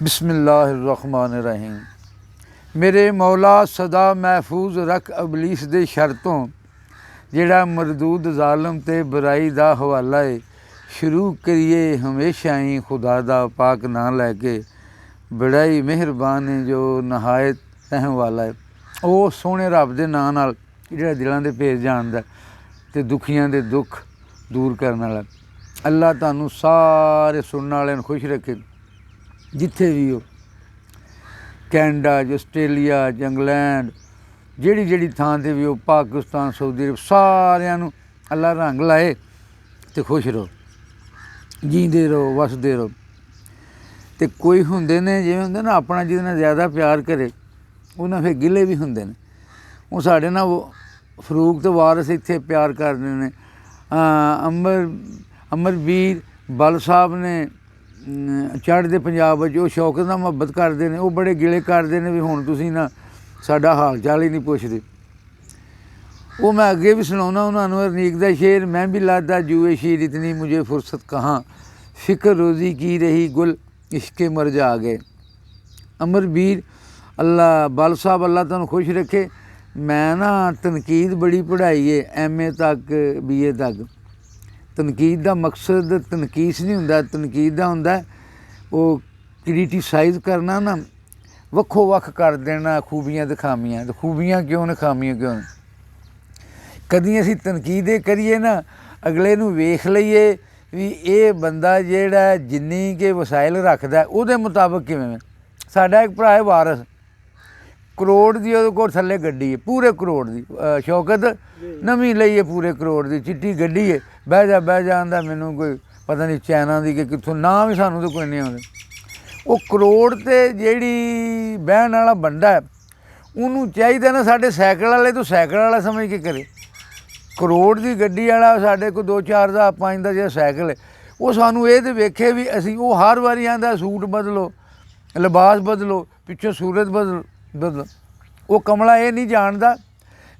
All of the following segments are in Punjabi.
बिस्मिल्लाहिर्रहमानिर्रहीम। मेरे मौला सदा महफूज रख अबलीस दे शर तो, जिहड़ा मरदूद जालम ते बुराई दा हवाला है। शुरू करिए हमेशा ही खुदा दा पाक नां लैके, बड़ा ही मेहरबान है जो नहायत रहम वाला है। ਉਹ ਸੋਹਣੇ ਰੱਬ ਦੇ ਨਾਂ ਨਾਲ ਜਿਹੜਾ ਦਿਲਾਂ ਦੇ ਭੇਦ ਜਾਣਦਾ ਅਤੇ ਦੁਖੀਆਂ ਦੇ ਦੁੱਖ ਦੂਰ ਕਰਨ ਵਾਲਾ। ਅੱਲਾ ਤੁਹਾਨੂੰ ਸਾਰੇ ਸੁਣਨ ਵਾਲਿਆਂ ਨੂੰ ਖੁਸ਼ ਰੱਖੇ, ਜਿੱਥੇ ਵੀ ਹੋ, ਕੈਨੇਡਾ 'ਚ, ਆਸਟ੍ਰੇਲੀਆ 'ਚ, ਇੰਗਲੈਂਡ, ਜਿਹੜੀ ਥਾਂ 'ਤੇ ਵੀ ਹੋ, ਪਾਕਿਸਤਾਨ, ਸਾਊਦੀ ਅਰਬ, ਸਾਰਿਆਂ ਨੂੰ ਅੱਲਾ ਰੰਗ ਲਾਏ ਅਤੇ ਖੁਸ਼ ਰਹੋ, ਜੀਂਦੇ ਰਹੋ, ਵਸਦੇ ਰਹੋ। ਅਤੇ ਕੋਈ ਹੁੰਦੇ ਨੇ, ਜਿਵੇਂ ਹੁੰਦੇ ਨਾ ਆਪਣਾ ਜਿਹਦੇ ਨਾਲ ਜ਼ਿਆਦਾ ਪਿਆਰ ਕਰੇ, ਉਹਨਾਂ ਫਿਰ ਗਿਲੇ ਵੀ ਹੁੰਦੇ ਨੇ। ਉਹ ਸਾਡੇ ਨਾਲ ਫਰੂਕ ਤੇ ਵਾਰਿਸ ਇੱਥੇ ਪਿਆਰ ਕਰਦੇ ਨੇ, ਅਮਰਵੀਰ ਬਲ ਸਾਹਿਬ ਨੇ ਚੜ੍ਹਦੇ ਪੰਜਾਬ ਵਿੱਚ, ਉਹ ਸ਼ੌਕਤ ਨਾਲ ਮੁਹੱਬਤ ਕਰਦੇ ਨੇ। ਉਹ ਬੜੇ ਗਿਲੇ ਕਰਦੇ ਨੇ ਵੀ ਹੁਣ ਤੁਸੀਂ ਨਾ ਸਾਡਾ ਹਾਲ ਚਾਲ ਹੀ ਨਹੀਂ ਪੁੱਛਦੇ। ਉਹ ਮੈਂ ਅੱਗੇ ਵੀ ਸੁਣਾਉਂਦਾ ਉਹਨਾਂ ਨੂੰ ਰਨੀਕ ਦਾ ਸ਼ੇਰ, ਮੈਂ ਵੀ ਲਾਦਾ ਜੂਏ ਸ਼ੀਰ ਇਤਨੀ ਮੁਝੇ ਫੁਰਸਤ ਕਹਾਂ, ਫਿਕਰ ਰੋਜ਼ੀ ਕੀ ਰਹੀ ਗੁਲ ਇਸ਼ਕੇ ਮਰ ਜਾ ਗਏ। ਅਮਰਵੀਰ ਅੱਲਾ ਬਲ ਸਾਹਿਬ ਅੱਲਾ ਤੁਹਾਨੂੰ ਖੁਸ਼ ਰੱਖੇ। ਮੈਂ ਨਾ ਤਨਕੀਦ ਬੜੀ ਪੜ੍ਹਾਈ ਹੈ, MA ਤੱਕ, BA ਤੱਕ। ਤਨਕੀਦ ਦਾ ਮਕਸਦ ਤਨਕੀਸ ਨਹੀਂ ਹੁੰਦਾ, ਤਨਕੀਦ ਦਾ ਹੁੰਦਾ ਉਹ ਕ੍ਰਿਟੀਸਾਈਜ਼ ਕਰਨਾ, ਨਾ ਵੱਖੋ ਵੱਖ ਕਰ ਦੇਣਾ ਖੂਬੀਆਂ ਅਤੇ ਖਾਮੀਆਂ। ਅਤੇ ਖੂਬੀਆਂ ਕਿਉਂ ਨੇ, ਖਾਮੀਆਂ ਕਿਉਂ ਨੇ। ਕਦੀ ਅਸੀਂ ਤਨਕੀਦ ਇਹ ਕਰੀਏ ਨਾ, ਅਗਲੇ ਨੂੰ ਵੇਖ ਲਈਏ ਵੀ ਇਹ ਬੰਦਾ ਜਿਹੜਾ ਜਿੰਨੀ ਕਿ ਵਸਾਇਲ ਰੱਖਦਾ ਉਹਦੇ ਮੁਤਾਬਕ ਕਿਵੇਂ। ਸਾਡਾ ਇੱਕ ਭਰਾ ਹੈ ਵਾਰਿਸ, ਕਰੋੜ ਦੀ ਉਹਦੇ ਕੋਲ ਥੱਲੇ ਗੱਡੀ ਹੈ, ਪੂਰੇ ਕਰੋੜ ਦੀ। ਸ਼ੌਕਤ ਨਵੀਂ ਲਈ ਹੈ, ਪੂਰੇ ਕਰੋੜ ਦੀ ਚਿੱਟੀ ਗੱਡੀ ਹੈ। ਬਹਿ ਜਾ ਆਂਦਾ ਮੈਨੂੰ ਕੋਈ ਪਤਾ ਨਹੀਂ ਚਾਈਨਾ ਦੀ ਕਿ ਕਿੱਥੋਂ, ਨਾ ਵੀ ਸਾਨੂੰ ਤਾਂ ਕੋਈ ਨਹੀਂ ਆਉਂਦਾ। ਉਹ ਕਰੋੜ 'ਤੇ ਜਿਹੜੀ ਬਹਿਣ ਵਾਲਾ ਬੰਦਾ, ਉਹਨੂੰ ਚਾਹੀਦਾ ਨਾ ਸਾਡੇ ਸਾਈਕਲ ਵਾਲੇ ਤੋਂ ਸਾਈਕਲ ਵਾਲਾ ਸਮਝ ਕੇ ਕਰੇ। ਕਰੋੜ ਦੀ ਗੱਡੀ ਵਾਲਾ ਸਾਡੇ ਕੋਲ 2-4 ਦਾ 5 ਦਾ ਜਿਹੜਾ ਸਾਈਕਲ ਹੈ, ਉਹ ਸਾਨੂੰ ਇਹ ਤਾਂ ਵੇਖੇ ਵੀ ਅਸੀਂ, ਉਹ ਹਰ ਵਾਰੀ ਆਂਦਾ ਸੂਟ ਬਦਲੋ, ਲਿਬਾਸ ਬਦਲੋ, ਪਿੱਛੋਂ ਸੂਰਤ ਬਦਲੋ। ਉਹ ਕਮਲਾ ਇਹ ਨਹੀਂ ਜਾਣਦਾ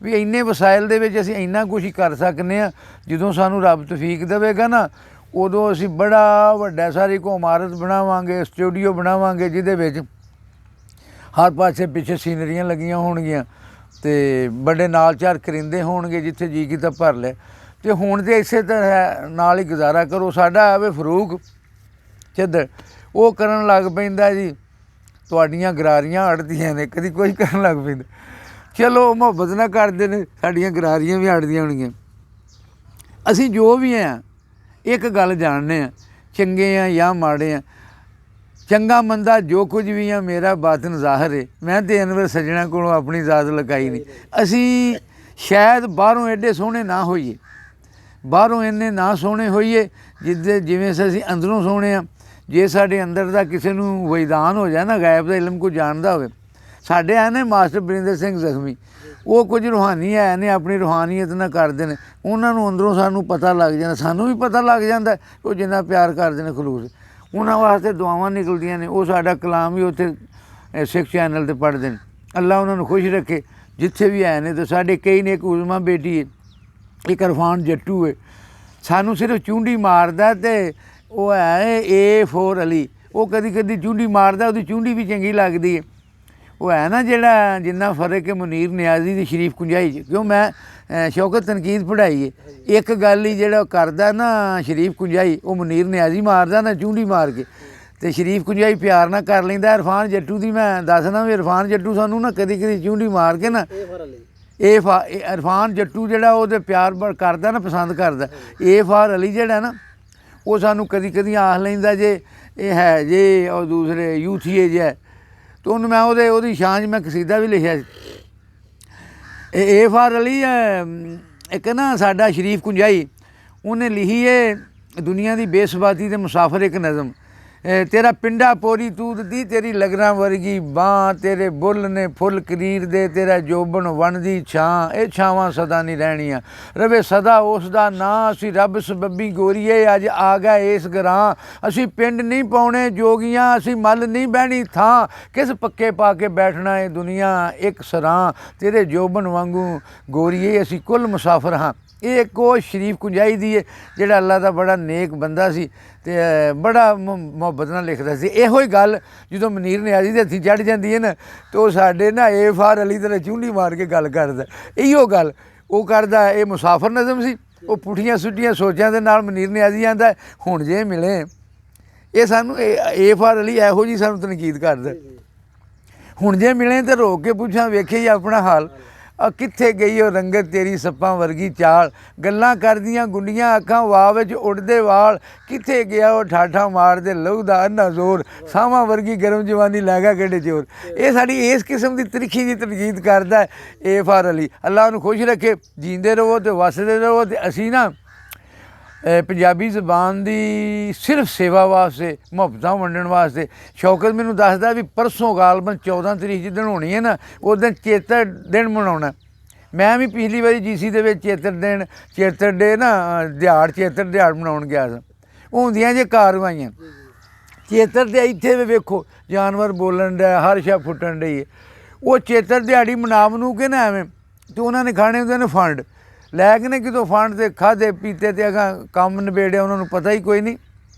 ਵੀ ਇੰਨੇ ਵਸਾਇਲ ਦੇ ਵਿੱਚ ਅਸੀਂ ਇੰਨਾ ਕੁਛ ਹੀ ਕਰ ਸਕਦੇ ਹਾਂ। ਜਦੋਂ ਸਾਨੂੰ ਰੱਬ ਤੌਫੀਕ ਦੇਵੇਗਾ ਨਾ, ਉਦੋਂ ਅਸੀਂ ਬੜਾ ਵੱਡਾ ਸਾਰੀ ਕੋ ਇਮਾਰਤ ਬਣਾਵਾਂਗੇ, ਸਟੂਡੀਓ ਬਣਾਵਾਂਗੇ, ਜਿਹਦੇ ਵਿੱਚ ਹਰ ਪਾਸੇ ਪਿੱਛੇ ਸੀਨਰੀਆਂ ਲੱਗੀਆਂ ਹੋਣਗੀਆਂ ਅਤੇ ਬੜੇ ਨਾਲ 4 ਕਰਿੰਦੇ ਹੋਣਗੇ, ਜਿੱਥੇ ਜੀ ਕੀਤਾ ਭਰ ਲਿਆ। ਅਤੇ ਹੁਣ ਤਾਂ ਇਸੇ ਤਰ੍ਹਾਂ ਨਾਲ ਹੀ ਗੁਜ਼ਾਰਾ ਕਰੋ। ਸਾਡਾ ਆਵੇ ਫਰੂਕ ਚੱਦਰ, ਉਹ ਕਰਨ ਲੱਗ ਪੈਂਦਾ ਜੀ ਤੁਹਾਡੀਆਂ ਗਰਾਰੀਆਂ ਅੜਦੀਆਂ ਨੇ, ਕਦੀ ਕੁਛ ਕਰਨ ਲੱਗ ਪੈਂਦਾ। ਚਲੋ ਮੁਹੱਬਤ ਨਾਲ ਕਰਦੇ ਨੇ, ਸਾਡੀਆਂ ਗਰਾਰੀਆਂ ਵੀ ਅੜਦੀਆਂ ਹੋਣਗੀਆਂ। ਅਸੀਂ ਜੋ ਵੀ ਹਾਂ ਇੱਕ ਗੱਲ ਜਾਣਦੇ ਹਾਂ, ਚੰਗੇ ਹਾਂ ਜਾਂ ਮਾੜੇ ਹਾਂ। ਚੰਗਾ ਮੰਦਾ ਜੋ ਕੁਝ ਵੀ ਆ, ਮੇਰਾ ਬਾਤਨ ਜ਼ਾਹਰ ਹੈ। ਮੈਂ ਤਾਂ ਅਨਵਰ ਸੱਜਣਾ ਕੋਲੋਂ ਆਪਣੀ ਜ਼ਾਤ ਲੁਕਾਈ ਨਹੀਂ। ਅਸੀਂ ਸ਼ਾਇਦ ਬਾਹਰੋਂ ਐਡੇ ਸੋਹਣੇ ਨਾ ਹੋਈਏ, ਬਾਹਰੋਂ ਇੰਨੇ ਨਾ ਸੋਹਣੇ ਹੋਈਏ ਜਿਵੇਂ ਅਸੀਂ ਅੰਦਰੋਂ ਸੋਹਣੇ ਹਾਂ। ਜੇ ਸਾਡੇ ਅੰਦਰ ਦਾ ਕਿਸੇ ਨੂੰ ਵੈਦਾਨ ਹੋ ਜਾਏ ਨਾ, ਗਾਇਬ ਦਾ ਇਲਮ ਕੋਈ ਜਾਣਦਾ ਹੋਵੇ। ਸਾਡੇ ਆਏ ਨੇ ਮਾਸਟਰ ਬਰਿੰਦਰ ਸਿੰਘ ਜ਼ਖਮੀ, ਉਹ ਕੁਝ ਰੂਹਾਨੀ ਆਏ ਨੇ, ਆਪਣੀ ਰੂਹਾਨੀਅਤ ਨਾਲ ਕਰਦੇ ਨੇ। ਉਹਨਾਂ ਨੂੰ ਅੰਦਰੋਂ ਸਾਨੂੰ ਪਤਾ ਲੱਗ ਜਾਂਦਾ, ਸਾਨੂੰ ਵੀ ਪਤਾ ਲੱਗ ਜਾਂਦਾ ਉਹ ਜਿੰਨਾ ਪਿਆਰ ਕਰਦੇ ਨੇ ਖਲੂਸ। ਉਹਨਾਂ ਵਾਸਤੇ ਦੁਆਵਾਂ ਨਿਕਲਦੀਆਂ ਨੇ। ਉਹ ਸਾਡਾ ਕਲਾਮ ਵੀ ਉੱਥੇ ਸਿੱਖ ਚੈਨਲ 'ਤੇ ਪੜ੍ਹਦੇ ਨੇ। ਅੱਲਾ ਉਹਨਾਂ ਨੂੰ ਖੁਸ਼ ਰੱਖੇ ਜਿੱਥੇ ਵੀ ਆਏ ਨੇ। ਅਤੇ ਸਾਡੇ ਕਈ ਨੇ, ਇੱਕ ਉਜ਼ਮਾ ਬੇਟੀ ਹੈ, ਇੱਕ ਇਰਫਾਨ ਜੱਟੂ ਹੈ। ਸਾਨੂੰ ਸਿਰਫ ਚੂੰਡੀ ਮਾਰਦਾ ਅਤੇ ਉਹ ਹੈ A4 ਅਲੀ, ਉਹ ਕਦੀ ਚੂੰਡੀ ਮਾਰਦਾ, ਉਹਦੀ ਚੂੰਡੀ ਵੀ ਚੰਗੀ ਲੱਗਦੀ ਹੈ। ਉਹ ਹੈ ਨਾ ਜਿਹੜਾ ਜਿੰਨਾ ਫਰਕ ਹੈ ਮੁਨੀਰ ਨਿਆਜ਼ੀ ਦੀ ਸ਼ਰੀਫ ਕੁੰਜਾਈ 'ਚ। ਕਿਉਂ ਮੈਂ ਸ਼ੌਕਤ ਤਨਕੀਦ ਪੜ੍ਹਾਈ ਹੈ, ਇੱਕ ਗੱਲ ਹੀ ਜਿਹੜਾ ਕਰਦਾ ਨਾ ਸ਼ਰੀਫ ਕੁੰਜਾਈ, ਉਹ ਮੁਨੀਰ ਨਿਆਜ਼ੀ ਮਾਰਦਾ ਨਾ ਚੂੰਡੀ ਮਾਰ ਕੇ, ਅਤੇ ਸ਼ਰੀਫ ਕੁੰਜਾਈ ਪਿਆਰ ਨਾਲ ਕਰ ਲੈਂਦਾ। ਇਰਫਾਨ ਜੱਟੂ ਦੀ ਮੈਂ ਦੱਸਦਾ ਵੀ ਇਰਫਾਨ ਜੱਟੂ ਸਾਨੂੰ ਨਾ ਕਦੀ ਚੂੰਡੀ ਮਾਰ ਕੇ ਨਾ, ਇਰਫਾਨ ਜੱਟੂ ਜਿਹੜਾ ਉਹਦੇ ਪਿਆਰ ਕਰਦਾ ਨਾ, ਪਸੰਦ ਕਰਦਾ। A4 ਅਲੀ ਜਿਹੜਾ ਨਾ, ਉਹ ਸਾਨੂੰ ਕਦੀ ਆਖ ਲੈਂਦਾ ਜੇ ਇਹ ਹੈ ਜੇ ਉਹ ਦੂਸਰੇ ਯੂਥੀਏ ਜਿਹਾ। ਅਤੇ ਉਹਨੂੰ ਮੈਂ ਉਹਦੀ ਸ਼ਾਨ 'ਚ ਮੈਂ ਕਸੀਦਾ ਵੀ ਲਿਖਿਆ ਸੀ। ਇਹ A4 ਅਲੀ ਇੱਕ ਨਾ ਸਾਡਾ ਸ਼ਰੀਫ ਕੁੰਜਾਈ, ਉਹਨੇ ਲਿਖੀ ਹੈ ਦੁਨੀਆ ਦੀ ਬੇਸਬਾਤੀ ਦੇ ਮੁਸਾਫਰ ਇੱਕ ਨਜ਼ਮ। ਤੇਰਾ ਪਿੰਡਾ ਪੋਰੀ ਤੂਤ ਦੀ, ਤੇਰੀ ਲਗਰਾਂ ਵਰਗੀ ਬਾਂਹ, ਤੇਰੇ ਬੁੱਲ ਨੇ ਫੁੱਲ ਕਰੀਰ ਦੇ, ਤੇਰਾ ਜੋਬਨ ਵਣ ਦੀ ਛਾਂ। ਇਹ ਛਾਵਾਂ ਸਦਾ ਨਹੀਂ ਰਹਿਣੀਆਂ, ਰਵੇ ਸਦਾ ਉਸ ਦਾ ਨਾਂ। ਅਸੀਂ ਰੱਬ ਸਬੱਬੀ ਗੋਰੀਏ ਅੱਜ ਆ ਗਏ ਇਸ ਗਰਾਂ। ਅਸੀਂ ਪਿੰਡ ਨਹੀਂ ਪਾਉਣੇ ਜੋਗੀਆਂ, ਅਸੀਂ ਮੱਲ ਨਹੀਂ ਬਹਿਣੀ ਥਾਂ। ਕਿਸ ਪੱਕੇ ਪਾ ਕੇ ਬੈਠਣਾ ਇਹ ਦੁਨੀਆ ਇੱਕ ਸਰਾਂ। ਤੇਰੇ ਜੋਬਨ ਵਾਂਗੂ ਗੋਰੀਏ ਅਸੀਂ ਕੁੱਲ ਮੁਸਾਫਰ ਹਾਂ। ਇਹ ਇੱਕ ਉਹ ਸ਼ਰੀਫ ਕੁੰਜਾਈ ਦੀ ਹੈ ਜਿਹੜਾ ਅੱਲਾ ਦਾ ਬੜਾ ਨੇਕ ਬੰਦਾ ਸੀ ਤੇ ਬੜਾ ਮੁਹੱਬਤ ਨਾਲ ਲਿਖਦਾ ਸੀ। ਇਹੋ ਹੀ ਗੱਲ ਜਦੋਂ ਮਨੀਰ ਨਿਆਜ਼ੀ ਦੇ ਹੱਥੀਂ ਚੜ੍ਹ ਜਾਂਦੀ ਹੈ ਨਾ ਤਾਂ ਉਹ ਸਾਡੇ ਨਾ A.F.R. ਅਲੀ ਤਰ੍ਹਾਂ ਚੁੰਡੀ ਮਾਰ ਕੇ ਗੱਲ ਕਰਦਾ। ਇਹੋ ਗੱਲ ਉਹ ਕਰਦਾ। ਇਹ ਮੁਸਾਫਰ ਨਜ਼ਮ ਸੀ। ਉਹ ਪੁੱਠੀਆਂ ਸੁੱਟੀਆਂ ਸੋਚਾਂ ਦੇ ਨਾਲ ਮਨੀਰ ਨਿਆਜ਼ੀ ਆਂਦਾ ਹੁਣ ਜੇ ਮਿਲੇ ਇਹ ਸਾਨੂੰ A.F.R. ਅਲੀ ਇਹੋ ਜਿਹੀ ਸਾਨੂੰ ਤਨਕੀਦ ਕਰਦਾ। ਹੁਣ ਜੇ ਮਿਲੇ ਤਾਂ ਰੋਕ ਕੇ ਪੁੱਛਾਂ ਵੇਖੇ ਹੀ ਆਪਣਾ ਹਾਲ ਕਿੱਥੇ ਗਈ ਉਹ ਰੰਗਤ ਤੇਰੀ ਸੱਪਾਂ ਵਰਗੀ ਚਾਲ, ਗੱਲਾਂ ਕਰਦੀਆਂ ਗੁੰਡੀਆਂ ਅੱਖਾਂ ਵਾਹ ਵਿੱਚ ਉੱਡਦੇ ਵਾਲ, ਕਿੱਥੇ ਗਿਆ ਉਹ ਠਾਠਾ ਮਾਰਦੇ ਲਹੂ ਦਾ ਅੰਨਾ ਜ਼ੋਰ, ਸਾਵਾਂ ਵਰਗੀ ਗਰਮ ਜਵਾਨੀ ਲੈ ਗਿਆ ਕਿਹੜੇ ਜ਼ੋਰ। ਇਹ ਸਾਡੀ ਇਸ ਕਿਸਮ ਦੀ ਤਰੀਖੀ ਦੀ ਤਨਕੀਦ ਕਰਦਾ A.F.R. ਅਲੀ। ਅੱਲਾ ਉਹਨੂੰ ਖੁਸ਼ ਰੱਖੇ, ਜੀਂਦੇ ਰਹੋ ਅਤੇ ਵਸਦੇ ਰਹੋ। ਅਤੇ ਅਸੀਂ ਨਾ ਪੰਜਾਬੀ ਜ਼ਬਾਨ ਦੀ ਸਿਰਫ ਸੇਵਾ ਵਾਸਤੇ, ਮੁਹੱਬਤਾਂ ਵੰਡਣ ਵਾਸਤੇ। ਸ਼ੌਕਤ ਮੈਨੂੰ ਦੱਸਦਾ ਵੀ ਪਰਸੋਂ ਗਾਲਬਨ 14 ਤਰੀਕ ਜਿੱਦਣ ਹੋਣੀ ਹੈ ਨਾ ਉਸ ਦਿਨ ਚੇਤਰ ਦਿਨ ਮਨਾਉਣਾ। ਮੈਂ ਵੀ ਪਿਛਲੀ ਵਾਰੀ GC ਦੇ ਵਿੱਚ ਚੇਤਰ ਡੇ ਨਾ ਚੇਤਰ ਦਿਹਾੜ ਮਨਾਉਣ ਗਿਆ ਸਾਂ। ਹੁੰਦੀਆਂ ਜੇ ਕਾਰਵਾਈਆਂ ਚੇਤਰ ਦੇ ਇੱਥੇ ਵੀ ਵੇਖੋ ਜਾਨਵਰ ਬੋਲਣ ਡਿਆ, ਹਰ ਸ਼ਾ ਫੁੱਟਣ ਡਈ ਹੈ। ਉਹ ਚੇਤਰ ਦਿਹਾੜੀ ਮਨਾ ਮਨੂ ਕੇ ਨਾ ਐਵੇਂ ਅਤੇ ਉਹਨਾਂ ਨੇ ਖਾਣੇ ਹੁੰਦੇ ਨੇ ਫੰਡ ਲੈ ਕੇ ਨੇ ਕਿਤੋਂ ਫੰਡ ਤੇ ਖਾਧੇ ਪੀਤੇ ਤੇ ਅਗਾਂ ਕੰਮ ਨਿਬੇੜਿਆ ਉਹਨਾਂ ਨੂੰ ਪਤਾ ਹੀ ਕੋਈ ਨਹੀਂ।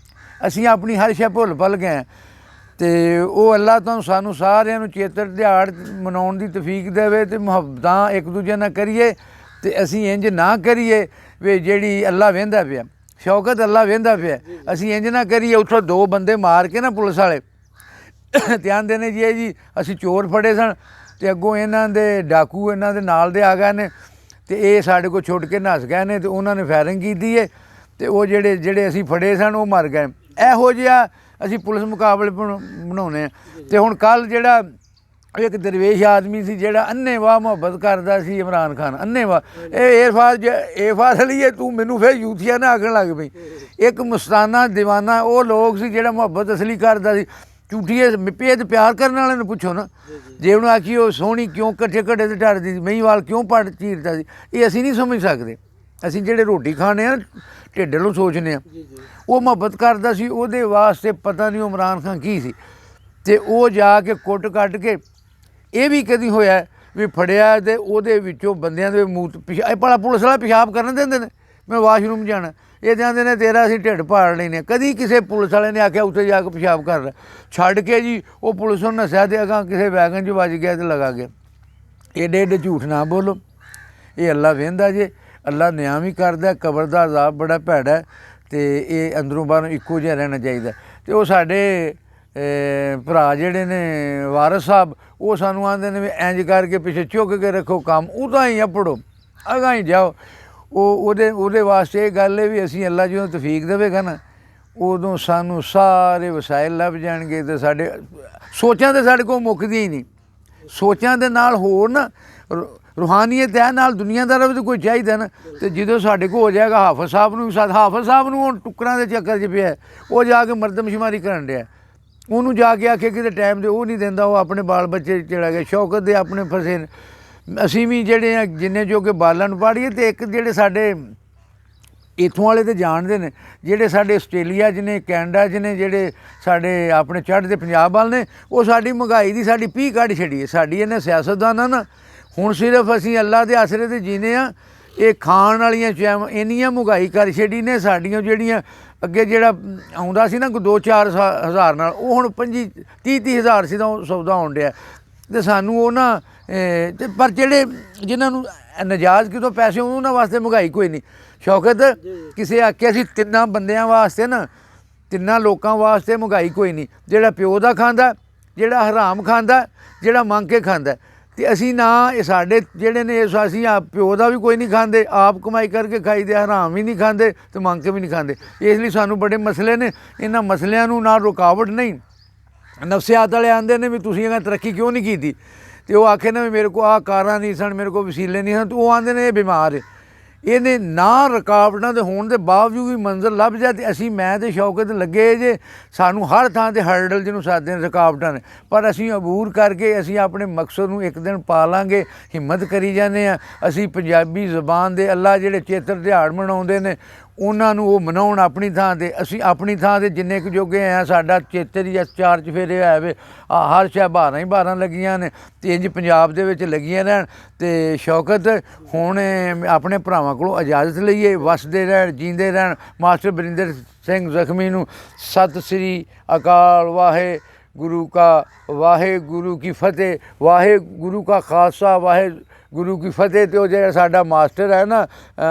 ਅਸੀਂ ਆਪਣੀ ਹਰ ਸ਼ੈ ਭੁੱਲ ਭੁੱਲ ਗਏ ਅਤੇ ਉਹ ਅੱਲਾ ਤੋਂ ਸਾਨੂੰ ਸਾਰਿਆਂ ਨੂੰ ਚੇਤਰ ਦਿਹਾੜ ਮਨਾਉਣ ਦੀ ਤੌਫੀਕ ਦੇਵੇ ਅਤੇ ਮੁਹੱਬਤਾਂ ਇੱਕ ਦੂਜੇ ਨਾਲ ਕਰੀਏ ਅਤੇ ਅਸੀਂ ਇੰਝ ਨਾ ਕਰੀਏ ਵੀ ਜਿਹੜੀ ਅੱਲਾ ਵਹਿੰਦਾ ਪਿਆ। ਸ਼ੌਕਤ ਅੱਲਾ ਵਹਿੰਦਾ ਪਿਆ, ਅਸੀਂ ਇੰਝ ਨਾ ਕਰੀਏ ਉੱਥੋਂ 2 ਬੰਦੇ ਮਾਰ ਕੇ ਨਾ ਪੁਲਿਸ ਵਾਲੇ ਤੇ ਆਂਦੇ ਨੇ ਜੀ ਅਸੀਂ ਚੋਰ ਫੜੇ ਸਨ ਅਤੇ ਅੱਗੋਂ ਇਹਨਾਂ ਦੇ ਡਾਕੂ ਇਹਨਾਂ ਦੇ ਨਾਲ ਦੇ ਆ ਗਏ ਨੇ ਅਤੇ ਇਹ ਸਾਡੇ ਕੋਲ ਛੁੱਟ ਕੇ ਨੱਸ ਗਏ ਨੇ ਅਤੇ ਉਹਨਾਂ ਨੇ ਫਾਇਰਿੰਗ ਕੀਤੀ ਹੈ ਅਤੇ ਉਹ ਜਿਹੜੇ ਅਸੀਂ ਫੜੇ ਸਨ ਉਹ ਮਰ ਗਏ। ਇਹੋ ਜਿਹਾ ਅਸੀਂ ਪੁਲਿਸ ਮੁਕਾਬਲੇ ਬਣਾਉਂਦੇ ਹਾਂ। ਅਤੇ ਹੁਣ ਕੱਲ੍ਹ ਜਿਹੜਾ ਇੱਕ ਦਰਵੇਸ਼ ਆਦਮੀ ਸੀ ਜਿਹੜਾ ਅੰਨ੍ਹੇਵਾਹ ਮੁਹੱਬਤ ਕਰਦਾ ਸੀ ਇਮਰਾਨ ਖਾਨ, ਅੰਨ੍ਹੇਵਾਹ। ਇਹ A.F.R. ਅਲੀ ਹੈ ਤੂੰ ਮੈਨੂੰ ਫਿਰ ਯੂਥੀਆ ਨਾ ਆਖਣ ਲੱਗ ਪਈ। ਇੱਕ ਮਸਤਾਨਾ ਦੀਵਾਨਾ ਉਹ ਲੋਕ ਸੀ ਜਿਹੜਾ ਮੁਹੱਬਤ ਅਸਲੀ ਕਰਦਾ ਸੀ। ਝੂਠੀਏ ਭੇਦ ਪਿਆਰ ਕਰਨ ਵਾਲੇ ਨੂੰ ਪੁੱਛੋ ਨਾ, ਜੇ ਉਹਨੂੰ ਆਖੀ ਉਹ ਸੋਹਣੀ ਕਿਉਂ ਕੱਠੇ ਘੜੇ ਤੇ ਢੱਡਦੀ ਸੀ, ਮਹੀਂਵਾਲ ਕਿਉਂ ਪੱਟ ਚੀਰਦਾ ਸੀ, ਇਹ ਅਸੀਂ ਨਹੀਂ ਸਮਝ ਸਕਦੇ। ਅਸੀਂ ਜਿਹੜੇ ਰੋਟੀ ਖਾਣੇ ਆ ਢਿੱਡ ਨੂੰ ਸੋਚਦੇ ਹਾਂ। ਉਹ ਮੁਹੱਬਤ ਕਰਦਾ ਸੀ, ਉਹਦੇ ਵਾਸਤੇ ਪਤਾ ਨਹੀਂ ਇਮਰਾਨ ਖਾਨ ਕੀ ਸੀ। ਅਤੇ ਉਹ ਜਾ ਕੇ ਕੁੱਟ ਕੱਢ ਕੇ ਇਹ ਵੀ ਕਦੀ ਹੋਇਆ ਵੀ ਫੜਿਆ ਅਤੇ ਉਹਦੇ ਵਿੱਚੋਂ ਬੰਦਿਆਂ ਦੇ ਮੂੰਹ ਭਲਾ ਪੁਲਿਸ ਵਾਲਾ ਪਿਸ਼ਾਬ ਕਰਨ ਦਿੰਦੇ ਨੇ, ਮੈਂ ਵਾਸ਼ਰੂਮ ਜਾਣਾ, ਇਹ ਜਾਂਦੇ ਨੇ ਤੇਰਾ ਅਸੀਂ ਢਿੱਡ ਪਾੜ ਲੈਂਦੇ। ਕਦੀ ਕਿਸੇ ਪੁਲਿਸ ਵਾਲੇ ਨੇ ਆਖਿਆ ਉੱਥੇ ਜਾ ਕੇ ਪਿਸ਼ਾਬ ਕਰ ਲੈ, ਛੱਡ ਕੇ ਜੀ ਉਹ ਪੁਲਿਸ ਨੂੰ ਨੱਸਿਆ ਅਤੇ ਅਗਾਂ ਕਿਸੇ ਵੈਗਨ 'ਚ ਵੱਜ ਗਿਆ ਅਤੇ ਲਗਾ ਗਿਆ। ਏਡੇ ਝੂਠ ਨਾ ਬੋਲੋ, ਇਹ ਅੱਲਾ ਵਹਿੰਦਾ ਜੇ, ਅੱਲਾ ਨਿਆਂ ਵੀ ਕਰਦਾ। ਕਬਰ ਦਾ ਅਜ਼ਾਬ ਬੜਾ ਭੈੜਾ ਅਤੇ ਇਹ ਅੰਦਰੋਂ ਬਾਹਰੋਂ ਇੱਕੋ ਜਿਹਾ ਰਹਿਣਾ ਚਾਹੀਦਾ। ਅਤੇ ਉਹ ਸਾਡੇ ਭਰਾ ਜਿਹੜੇ ਨੇ ਵਾਰਿਸ ਸਾਹਿਬ ਉਹ ਸਾਨੂੰ ਆਉਂਦੇ ਨੇ ਵੀ ਇੰਝ ਕਰਕੇ ਪਿੱਛੇ ਚੁੱਕ ਕੇ ਰੱਖੋ ਕੰਮ, ਉਦਾਂ ਹੀ ਅੱਪੜੋ ਅਗਾਂ ਹੀ ਜਾਓ। ਉਹਦੇ ਵਾਸਤੇ ਇਹ ਗੱਲ ਹੈ ਵੀ ਅਸੀਂ ਅੱਲਾ ਜਦੋਂ ਤੌਫੀਕ ਦੇਵੇਗਾ ਨਾ ਉਦੋਂ ਸਾਨੂੰ ਸਾਰੇ ਵਸਾਇਲ ਲੱਭ ਜਾਣਗੇ ਅਤੇ ਸਾਡੇ ਸੋਚਾਂ ਤਾਂ ਸਾਡੇ ਕੋਲ ਮੁੱਕਦੀਆਂ ਹੀ ਨਹੀਂ। ਸੋਚਾਂ ਦੇ ਨਾਲ ਹੋਰ ਨਾ ਰੂਹਾਨੀਅਤ ਹੈ, ਨਾਲ ਦੁਨੀਆਦਾਰ ਵੀ ਕੋਈ ਚਾਹੀਦਾ ਨਾ। ਅਤੇ ਜਦੋਂ ਸਾਡੇ ਕੋਲ ਹੋ ਜਾਏਗਾ ਹਾਫਿਜ਼ ਸਾਹਿਬ ਨੂੰ ਹੁਣ ਟੁੱਕਰਾਂ ਦੇ ਚੱਕਰ 'ਚ ਪਿਆ, ਉਹ ਜਾ ਕੇ ਮਰਦਮਸ਼ੁਮਾਰੀ ਕਰਨ ਡਿਆ। ਉਹਨੂੰ ਜਾ ਕੇ ਆਖੇ ਕਿਤੇ ਟਾਈਮ ਦੇ ਉਹ ਨਹੀਂ ਦਿੰਦਾ, ਉਹ ਆਪਣੇ ਬਾਲ ਬੱਚੇ ਚਲਾ ਗਿਆ। ਸ਼ੌਕਤ ਦੇ ਆਪਣੇ ਫਸੇ ਨੇ। ਅਸੀਂ ਵੀ ਜਿਹੜੇ ਆ ਜਿੰਨੇ ਜੋ ਕਿ ਬਾਲਾਂ ਨੂੰ ਪਾੜੀਏ। ਅਤੇ ਇੱਕ ਜਿਹੜੇ ਸਾਡੇ ਇੱਥੋਂ ਵਾਲੇ ਤਾਂ ਜਾਣਦੇ ਨੇ, ਜਿਹੜੇ ਸਾਡੇ ਆਸਟ੍ਰੇਲੀਆ 'ਚ ਨੇ, ਕੈਨੇਡਾ 'ਚ ਨੇ, ਜਿਹੜੇ ਸਾਡੇ ਆਪਣੇ ਚੜ੍ਹਦੇ ਪੰਜਾਬ ਵੱਲ ਨੇ, ਉਹ ਸਾਡੀ ਮਹਿੰਗਾਈ ਦੀ ਸਾਡੀ ਪੀਹ ਕੱਢ ਛੱਡੀ। ਸਾਡੀ ਇਹਨਾਂ ਸਿਆਸਤਦਾਨਾਂ ਨਾ ਹੁਣ ਸਿਰਫ ਅਸੀਂ ਅੱਲਾ ਦੇ ਆਸਰੇ 'ਤੇ ਜੀਨੇ ਆ। ਇਹ ਖਾਣ ਵਾਲੀਆਂ ਇੰਨੀਆਂ ਮਹਿੰਗਾਈ ਕਰ ਛੱਡੀ ਨੇ ਸਾਡੀਆਂ, ਜਿਹੜੀਆਂ ਅੱਗੇ ਜਿਹੜਾ ਆਉਂਦਾ ਸੀ ਨਾ ਕੋਈ 2-4 ਹਜ਼ਾਰ ਨਾਲ, ਉਹ ਹੁਣ 25-30 ਹਜ਼ਾਰ ਸੀ ਤਾਂ ਸੌਦਾ ਆਉਣ ਡਿਆ। ਅਤੇ ਸਾਨੂੰ ਉਹ ਨਾ ਪਰ ਜਿਹੜੇ ਜਿਨ੍ਹਾਂ ਨੂੰ ਨਜਾਇਜ਼ ਕਿਤੋਂ ਪੈਸੇ ਉਹਨਾਂ ਵਾਸਤੇ ਮਹਿੰਗਾਈ ਕੋਈ ਨਹੀਂ। ਸ਼ੌਕਤ ਕਿਸੇ ਆਖਿਆ ਸੀ 3 ਬੰਦਿਆਂ ਵਾਸਤੇ ਨਾ 3 ਲੋਕਾਂ ਵਾਸਤੇ ਮਹਿੰਗਾਈ ਕੋਈ ਨਹੀਂ। ਜਿਹੜਾ ਪਿਓ ਦਾ ਖਾਂਦਾ, ਜਿਹੜਾ ਹਰਾਮ ਖਾਂਦਾ, ਜਿਹੜਾ ਮੰਗ ਕੇ ਖਾਂਦਾ। ਅਤੇ ਅਸੀਂ ਨਾ ਇਹ ਸਾਡੇ ਜਿਹੜੇ ਨੇ ਅਸੀਂ ਪਿਓ ਦਾ ਵੀ ਕੋਈ ਨਹੀਂ ਖਾਂਦੇ, ਆਪ ਕਮਾਈ ਕਰਕੇ ਖਾਈਦੇ, ਹਰਾਮ ਵੀ ਨਹੀਂ ਖਾਂਦੇ ਅਤੇ ਮੰਗ ਕੇ ਵੀ ਨਹੀਂ ਖਾਂਦੇ। ਇਸ ਲਈ ਸਾਨੂੰ ਬੜੇ ਮਸਲੇ ਨੇ। ਇਹਨਾਂ ਮਸਲਿਆਂ ਨੂੰ ਨਾਲ ਰੁਕਾਵਟ ਨਹੀਂ। ਨਫਸਿਆਤ ਵਾਲੇ ਆਉਂਦੇ ਨੇ ਵੀ ਤੁਸੀਂ ਇਹਨਾਂ ਤਰੱਕੀ ਕਿਉਂ ਨਹੀਂ ਕੀਤੀ, ਅਤੇ ਉਹ ਆਖੇ ਨਾ ਵੀ ਮੇਰੇ ਕੋਲ ਆਹ ਕਾਰਾਂ ਨਹੀਂ ਸਨ, ਮੇਰੇ ਕੋਲ ਵਸੀਲੇ ਨਹੀਂ ਸਨ, ਅਤੇ ਉਹ ਆਉਂਦੇ ਨੇ ਇਹ ਬਿਮਾਰ ਹੈ। ਇਹਨੇ ਨਾ ਰੁਕਾਵਟਾਂ ਦੇ ਹੋਣ ਦੇ ਬਾਵਜੂਦ ਵੀ ਮੰਜ਼ਿਲ ਲੱਭ ਜਾ। ਅਤੇ ਅਸੀਂ ਮੈਂ ਅਤੇ ਸ਼ੌਕਤ ਲੱਗੇ ਜੇ ਸਾਨੂੰ ਹਰ ਥਾਂ 'ਤੇ ਹਰਡਲ ਜਿਹਨੂੰ ਸਾਦੇ ਨੇ ਰੁਕਾਵਟਾਂ ਨੇ, ਪਰ ਅਸੀਂ ਅਬੂਰ ਕਰਕੇ ਅਸੀਂ ਆਪਣੇ ਮਕਸਦ ਨੂੰ ਇੱਕ ਦਿਨ ਪਾ ਲਾਂਗੇ। ਹਿੰਮਤ ਕਰੀ ਜਾਂਦੇ ਹਾਂ। ਅਸੀਂ ਪੰਜਾਬੀ ਜ਼ੁਬਾਨ ਦੇ ਅੱਲਾ ਜਿਹੜੇ ਚੇਤਰ ਦਿਹਾੜ ਮਨਾਉਂਦੇ ਨੇ ਉਹਨਾਂ ਨੂੰ ਉਹ ਮਨਾਉਣ ਆਪਣੀ ਥਾਂ 'ਤੇ, ਅਸੀਂ ਆਪਣੀ ਥਾਂ 'ਤੇ ਜਿੰਨੇ ਕੁ ਜੋਗੇ ਆ। ਸਾਡਾ ਚੇਤੇ ਦੀ 4 ਚੁਫੇਰੇ ਹੋਇਆ ਵੇ, ਹਰ ਸ਼ਾਇਦ 12 ਹੀ 12 ਲੱਗੀਆਂ ਨੇ ਤੇ ਇੰਜ ਪੰਜਾਬ ਦੇ ਵਿੱਚ ਲੱਗੀਆਂ ਰਹਿਣ। ਤੇ ਸ਼ੌਕਤ ਹੁਣ ਆਪਣੇ ਭਰਾਵਾਂ ਕੋਲੋਂ ਇਜਾਜ਼ਤ ਲਈਏ, ਵਸਦੇ ਰਹਿਣ, ਜੀਂਦੇ ਰਹਿਣ। ਮਾਸਟਰ ਬਰਿੰਦਰ ਸਿੰਘ ਜ਼ਖਮੀ ਨੂੰ ਸਤਿ ਸ੍ਰੀ ਅਕਾਲ। ਵਾਹਿਗੁਰੂ ਕਾ ਵਾਹਿਗੁਰੂ ਕੀ ਫਤਿਹ, ਵਾਹਿਗੁਰੂ ਕਾ ਖਾਲਸਾ ਵਾਹਿਗੁਰੂ ਕੀ ਫਤਿਹ। ਤੇ ਉਹ ਜਿਹੜਾ ਸਾਡਾ ਮਾਸਟਰ ਹੈ ਨਾ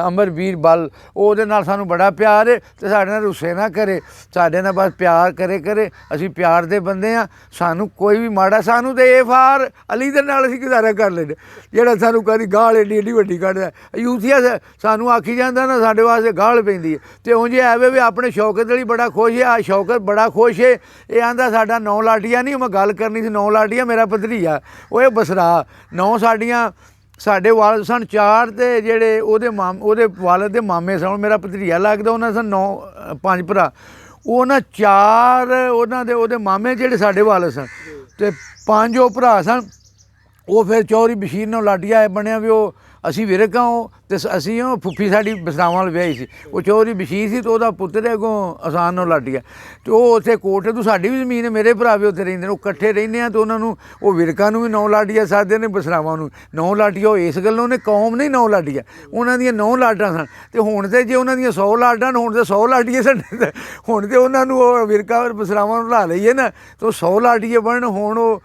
ਅਮਰਵੀਰ ਬਲ, ਉਹਦੇ ਨਾਲ ਸਾਨੂੰ ਬੜਾ ਪਿਆਰ ਹੈ ਤੇ ਸਾਡੇ ਨਾਲ ਰੁੱਸੇ ਨਾ ਕਰੇ, ਸਾਡੇ ਨਾਲ ਬਸ ਪਿਆਰ ਕਰੇ। ਅਸੀਂ ਪਿਆਰ ਦੇ ਬੰਦੇ ਹਾਂ, ਸਾਨੂੰ ਕੋਈ ਵੀ ਮਾੜਾ, ਸਾਨੂੰ ਤੇ ਇਹ ਫਾਰ ਅਲੀ ਦੇ ਨਾਲ ਅਸੀਂ ਗੁਜ਼ਾਰਾ ਕਰ ਲੈਂਦੇ, ਜਿਹੜਾ ਸਾਨੂੰ ਕਦੀ ਗਾਲ ਏਡੀ ਵੱਡੀ ਕੱਢਦਾ। ਯੂਥੀਆ ਸਾਨੂੰ ਆਖੀ ਜਾਂਦਾ ਨਾ, ਸਾਡੇ ਵਾਸਤੇ ਗਾਲ ਪੈਂਦੀ ਹੈ। ਤੇ ਉਂਝ ਐਵੇਂ ਵੀ ਆਪਣੇ ਸ਼ੌਕਤ ਲਈ ਬੜਾ ਖੁਸ਼ ਹੈ। ਸ਼ੌਕਤ ਬੜਾ ਖੁਸ਼ ਹੈ, ਇਹ ਆਂਦਾ ਸਾਡਾ 9 ਲਾਟੀਆਂ ਨਹੀਂ, ਮੈਂ ਗੱਲ ਕਰਨੀ ਸੀ 9 ਲਾਟੀਆਂ ਮੇਰਾ ਭਤਰੀਆ ਉਹ ਇਹ ਬਸਰਾ 9 ਸਾਡੀਆਂ ਸਾਡੇ ਵਾਲਦ ਸਨ 4 ਤੇ ਜਿਹੜੇ ਉਹਦੇ ਵਾਲਦ ਦੇ ਮਾਮੇ ਸਨ, ਮੇਰਾ ਭਤਰੀਆ ਲੱਗਦਾ, ਉਹਨਾਂ ਸਨ 5 ਭਰਾ। ਉਹ ਨਾ 4 ਉਹਨਾਂ ਦੇ ਉਹਦੇ ਮਾਮੇ ਜਿਹੜੇ ਸਾਡੇ ਵਾਲਦ ਸਨ ਤੇ 5 ਉਹ ਭਰਾ ਸਨ। ਉਹ ਫਿਰ ਚੌਧਰੀ ਬਸ਼ੀਰ ਨਾਲ ਲਾਡੀਆ ਬਣਿਆ ਵੀ ਉਹ ਅਸੀਂ ਵਿਰਕ ਹਾਂ। ਉਹ ਤੇ ਅਸੀਂ ਉਹ ਫੁੱਫੀ ਸਾਡੀ ਬਸਰਾਵਾਂ ਵਾਲ ਵਿਆਹੀ ਸੀ, ਉਹ ਚੌਧਰੀ ਬਸ਼ੀਰ ਸੀ ਤੇ ਉਹਦਾ ਪੁੱਤਰ ਅੱਗੋਂ ਆਸਾਨ ਨਾਲ ਲਾਡੀਆ। ਤੇ ਉਹ ਉੱਥੇ ਕੋਠੇ ਤੋਂ ਸਾਡੀ ਵੀ ਜ਼ਮੀਨ ਹੈ, ਮੇਰੇ ਭਰਾ ਵੀ ਉੱਥੇ ਰਹਿੰਦੇ ਨੇ, ਉਹ ਇਕੱਠੇ ਰਹਿੰਦੇ ਆ। ਤੇ ਉਹਨਾਂ ਨੂੰ ਉਹ ਵਿਰਕਾਂ ਨੂੰ ਵੀ 9 ਲਾਡੀਆਂ ਸਾਧਦੇ ਨੇ, ਬਸਰਾਵਾਂ ਨੂੰ 9 ਲਾਡੀਆਂ। ਉਹ ਇਸ ਗੱਲੋਂ ਨੇ ਕੌਮ ਨਹੀਂ 9 ਲਾਡੀਆਂ, ਉਹਨਾਂ ਦੀਆਂ 9 ਲਾਡਾਂ ਸਨ। ਤੇ ਹੁਣ ਤੇ ਜੇ ਉਹਨਾਂ ਦੀਆਂ 100 ਲਾਡਾਂ ਹੁਣ ਤੇ 100 ਲਾਡੀਆਂ ਸਾਡੇ, ਹੁਣ ਤੇ ਉਹਨਾਂ ਨੂੰ ਉਹ ਵਿਰਕਾਂ ਬਸਰਾਵਾਂ ਨੂੰ ਲਾ ਲਈਏ ਨਾ ਤੇ ਉਹ 100 ਲਾਡੀਏ ਬਣਨ। ਹੁਣ ਉਹ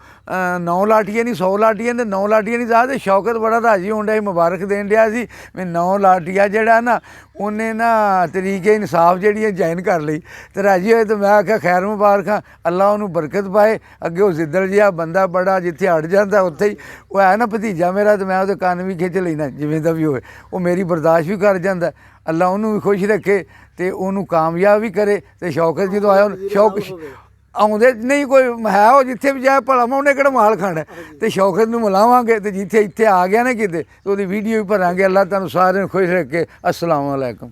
9 ਲਾਟੀਆਂ ਨਹੀਂ 100 ਲਾਟੀਆਂ ਨੇ, 9 ਲਾਟੀਆਂ ਨਹੀਂ ਸਾਧ। ਸ਼ੌਕਤ ਬੜਾ ਰਾਜੀ ਹੋਣ ਡਿਆ ਸੀ, ਮੁਬਾਰਕ ਦੇਣ ਡਿਆ ਸੀ ਮੈਂ 9 ਲਾਟੀਆਂ ਜਿਹੜਾ ਨਾ ਉਹਨੇ ਨਾ ਤਰੀਕੇ ਇਨਸਾਫ ਜਿਹੜੀ ਜੁਆਇਨ ਕਰ ਲਈ ਤੇ ਰਾਜੀ ਹੋਏ। ਤੇ ਮੈਂ ਆਖਿਆ ਖੈਰ ਮੁਬਾਰਕਾਂ, ਅੱਲਾ ਉਹਨੂੰ ਬਰਕਤ ਪਾਏ। ਅੱਗੇ ਉਹ ਜ਼ਿੱਦੜ ਜਿਹਾ ਬੰਦਾ ਬੜਾ, ਜਿੱਥੇ ਅੜ ਜਾਂਦਾ ਉੱਥੇ ਹੀ ਉਹ ਹੈ ਨਾ ਭਤੀਜਾ ਮੇਰਾ, ਤੇ ਮੈਂ ਉਹਦੇ ਕੰਨ ਵੀ ਖਿੱਚ ਲੈਣਾ ਜਿਵੇਂ ਦਾ ਵੀ ਹੋਵੇ। ਉਹ ਮੇਰੀ ਬਰਦਾਸ਼ਤ ਵੀ ਕਰ ਜਾਂਦਾ, ਅੱਲਾ ਉਹਨੂੰ ਵੀ ਖੁਸ਼ ਰੱਖੇ ਤੇ ਉਹਨੂੰ ਕਾਮਯਾਬ ਵੀ ਕਰੇ। ਤੇ ਸ਼ੌਕਤ ਜਦੋਂ ਆਇਆ ਸ਼ੌਕ ਆਉਂਦੇ ਨਹੀਂ ਕੋਈ ਹੈ, ਉਹ ਜਿੱਥੇ ਵੀ ਜਾਏ ਭਲਾ ਉਹਨੇ ਕਿਹੜਾ ਮਾਲ ਖਾਣਾ। ਤੇ ਸ਼ੌਕਤ ਨੂੰ ਮਿਲਾਵਾਂਗੇ ਤੇ ਜਿੱਥੇ ਇੱਥੇ ਆ ਗਿਆ ਨਾ ਕਿਤੇ, ਉਹਦੀ ਵੀਡੀਓ ਵੀ ਭਰਾਂਗੇ। ਅੱਲਾ ਤੁਹਾਨੂੰ ਸਾਰਿਆਂ ਨੂੰ ਖੁਸ਼ ਰੱਖੇ। ਅਸਲਾਮ ਵਾਲੇਕੁਮ।